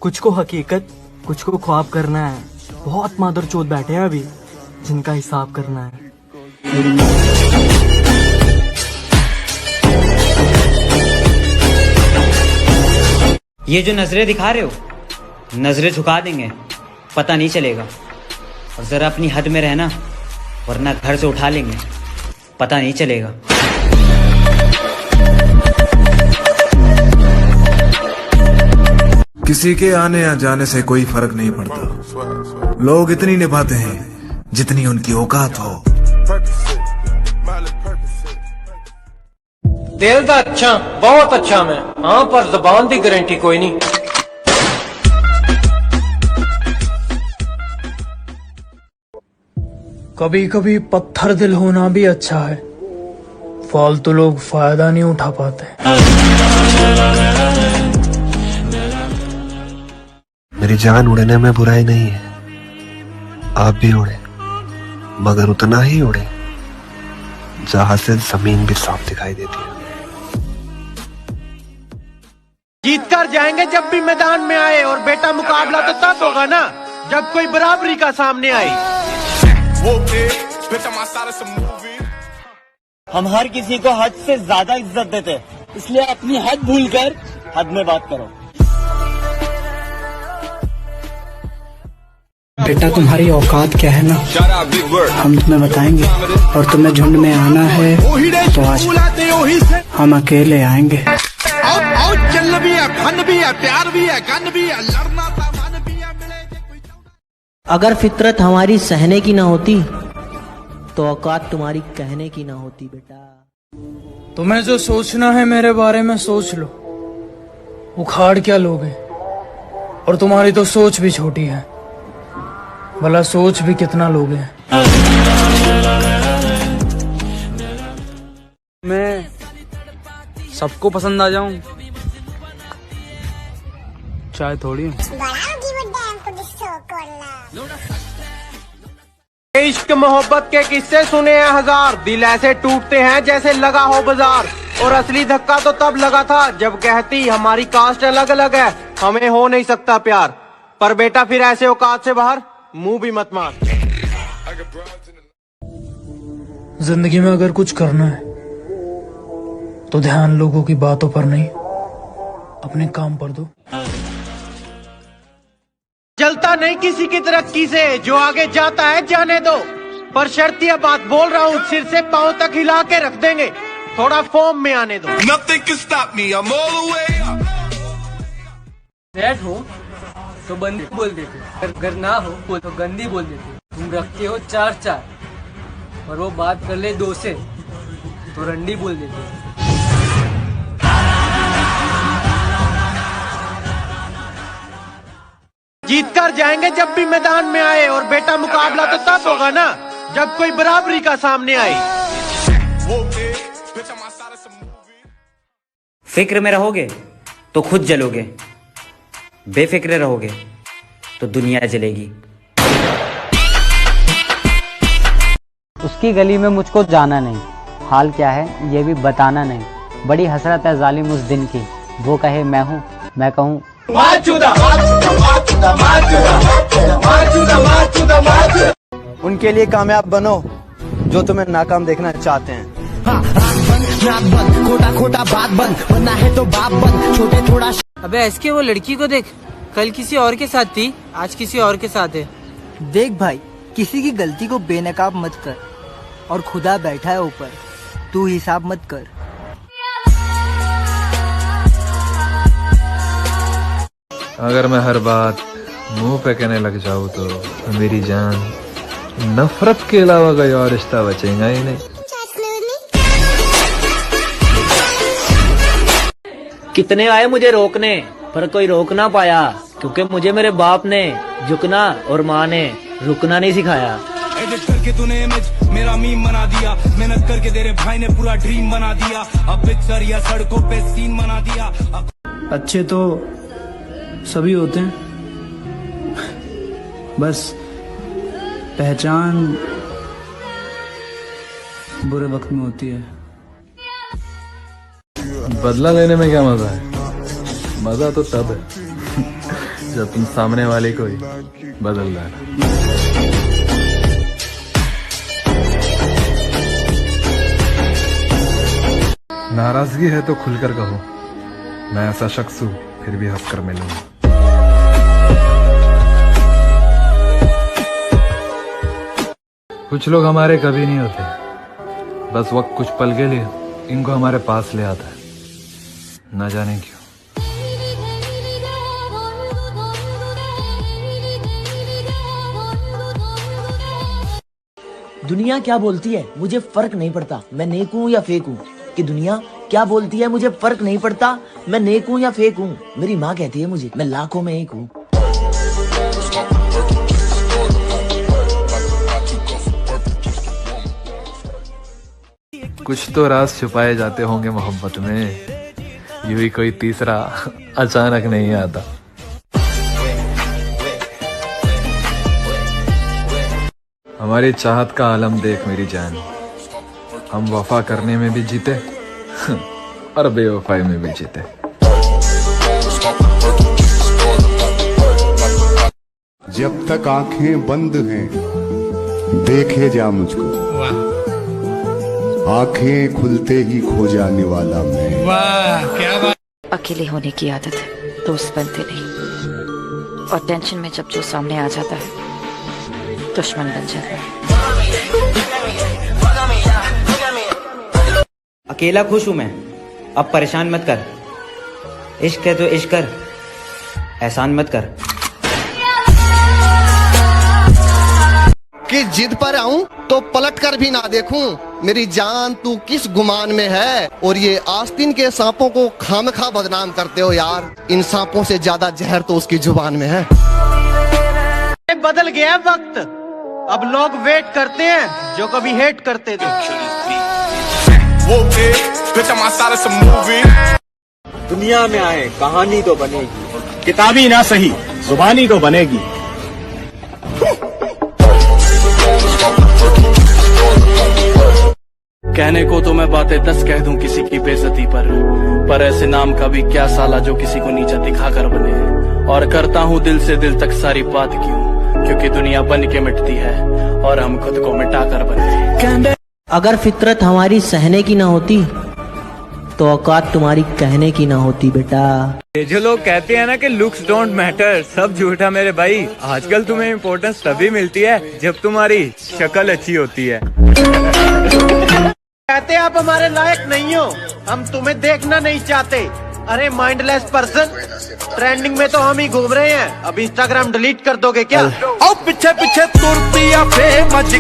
कुछ को हकीकत, कुछ को ख्वाब करना है। बहुत मादर चोद बैठे हैं अभी, जिनका हिसाब करना है। ये जो नजरें दिखा रहे हो, नजरें झुका देंगे, पता नहीं चलेगा। और जरा अपनी हद में रहना, वरना घर से उठा लेंगे, पता नहीं चलेगा। किसी के आने या जाने से कोई फर्क नहीं पड़ता। लोग इतनी निभाते हैं जितनी उनकी औकात हो। दिल दा अच्छा, बहुत अच्छा मैं, हाँ पर ज़बान दी गारंटी कोई नहीं। कभी कभी पत्थर दिल होना भी अच्छा है। फालतू लोग फायदा नहीं उठा पाते। मेरी जान उड़ने में बुराई नहीं है, आप भी उड़े, मगर उतना ही उड़े जहां से जमीन भी साफ दिखाई देती है। जीत कर जाएंगे जब भी मैदान में आए, और बेटा मुकाबला तो तब होगा ना जब कोई बराबरी का सामने आए। हम हर किसी को हद से ज्यादा इज्जत देते हैं, इसलिए अपनी हद भूलकर हद में बात करो। बेटा तुम्हारी औकात क्या है ना, हम तुम्हें बताएंगे। और तुम्हें झुंड में आना है तो आज हम अकेले आएंगे। चल भी है, फन भी है, प्यार भी है, गन भी है, लड़ना सामान भी है, मिले। अगर फितरत हमारी सहने की ना होती तो औकात तुम्हारी कहने की ना होती। बेटा तुम्हें जो सोचना है मेरे बारे में सोच लो, उखाड़ क्या लोगे। और तुम्हारी तो सोच भी छोटी है, भला सोच भी कितना लोगे। मैं सबको पसंद आ जाऊं, चाहे थोड़ी। इश्क मोहब्बत के किस्से सुने हैं हजार, दिल ऐसे टूटते हैं जैसे लगा हो बाजार। और असली धक्का तो तब लगा था जब कहती हमारी कास्ट अलग अलग है, हमें हो नहीं सकता प्यार। पर बेटा फिर ऐसे औकात से बाहर मुंह भी मत मार। जिंदगी में अगर कुछ करना है तो ध्यान लोगों की बातों पर नहीं, अपने काम पर दो। जलता नहीं किसी की तरक्की से, जो आगे जाता है जाने दो। पर शर्तिया बात बोल रहा हूँ, सिर से पांव तक हिला के रख देंगे, थोड़ा फॉर्म में आने दो। Nothing can stop me, I'm all the way up. Set हो तो बंदी बोल देते, अगर ना हो तो गंदी बोल देते। तुम रखते हो 4-4 और वो बात कर ले 2 से तो रंडी बोल देते। जीत कर जाएंगे जब भी मैदान में आए, और बेटा मुकाबला तो तब होगा ना जब कोई बराबरी का सामने आए। फिक्र में रहोगे तो खुद जलोगे, बेफिक्र रहोगे तो दुनिया जलेगी। उसकी गली में मुझको जाना नहीं, हाल क्या है ये भी बताना नहीं। बड़ी हसरत है जालिम उस दिन की, वो कहे मैं हूँ, मैं कहूँ। उनके लिए कामयाब बनो जो तुम्हें नाकाम देखना चाहते हैं। खोटा खोटा बात बंद, बनना है तो बाप बंद, छोटे थोड़ा। अबे ऐसे वो लड़की को देख, कल किसी और के साथ थी, आज किसी और के साथ है। देख भाई, किसी की गलती को बेनकाब मत कर, और खुदा बैठा है ऊपर, तू हिसाब मत कर। अगर मैं हर बात मुंह पे कहने लग जाऊं तो मेरी जान, नफरत के अलावा कोई और रिश्ता बचेगा ही नहीं। कितने आए मुझे रोकने, पर कोई रोक ना पाया, क्योंकि मुझे मेरे बाप ने झुकना और माँ ने रुकना नहीं सिखाया। एडिट करके तूने इमेज मेरा मीम बना दिया, मेहनत करके तेरे भाई ने पूरा ड्रीम बना दिया, अब पिक्चर या सड़कों पे सीन बना दिया। अच्छे तो सभी होते हैं, बस पहचान बुरे वक्त में होती है। बदला लेने में क्या मजा है? मजा तो तब है जब तुम सामने वाले को ही बदल देना। नाराजगी है तो खुलकर कहो, मैं ऐसा शख्स हूँ फिर भी हंसकर मिलूंगा। कुछ लोग हमारे कभी नहीं होते, बस वक्त कुछ पल के लिए इनको हमारे पास ले आता है, न जाने क्यों। दुनिया क्या बोलती है मुझे फर्क नहीं पड़ता, मैं नेक हूँ या फेक हूँ। कि दुनिया क्या बोलती है मुझे फर्क नहीं पड़ता, मैं नेक हूँ या फेक हूँ। मेरी माँ कहती है मुझे मैं लाखों में एक हूँ। कुछ तो राज छुपाए जाते होंगे मोहब्बत में, यूं ही कोई तीसरा अचानक नहीं आता। हमारी चाहत का आलम देख मेरी जान, हम वफा करने में भी जीते और बेवफाई में भी जीते। जब तक आंखें बंद हैं देखे जा मुझको, आंखें खुलते ही खो जाने वाला मैं। वाह क्या बात। अकेले होने की आदत है, दोस्त बनते नहीं, और टेंशन में जब जो सामने आ जाता है दुश्मन बन जाता है। अकेला खुश हूं मैं, अब परेशान मत कर। इश्क है तो इश्क कर, एहसान मत कर। कि जिद पर आऊं तो पलट कर भी ना देखूं, मेरी जान तू किस गुमान में है। और ये आस्तीन के सांपों को खामखा बदनाम करते हो यार, इन सांपों से ज्यादा जहर तो उसकी जुबान में है। बदल गया वक्त, अब लोग वेट करते हैं जो कभी हेट करते थे। दुनिया में आए कहानी तो बनेगी, किताबी ना सही जुबानी तो बनेगी। कहने को तो मैं बातें 10 कह दूं किसी की बेइज्जती पर ऐसे नाम का भी क्या साला जो किसी को नीचा दिखाकर बने। और करता हूँ दिल से दिल तक सारी बात क्यों, क्योंकि दुनिया बन के मिटती है और हम खुद को मिटाकर बने। अगर फितरत हमारी सहने की ना होती तो औकात तुम्हारी कहने की ना होती बेटा। ये जो लोग कहते हैं ना कि लुक्स डोंट मैटर, सब झूठा मेरे भाई। आजकल तुम्हें इम्पोर्टेंस तभी मिलती है जब तुम्हारी शक्ल अच्छी होती है। कहते आप हमारे लायक नहीं हो, हम तुम्हें देखना नहीं चाहते। अरे माइंडलेस पर्सन, ट्रेंडिंग में तो हम ही घूम रहे हैं, अब इंस्टाग्राम डिलीट कर दोगे क्या? और पीछे पीछे तुरती है फेमस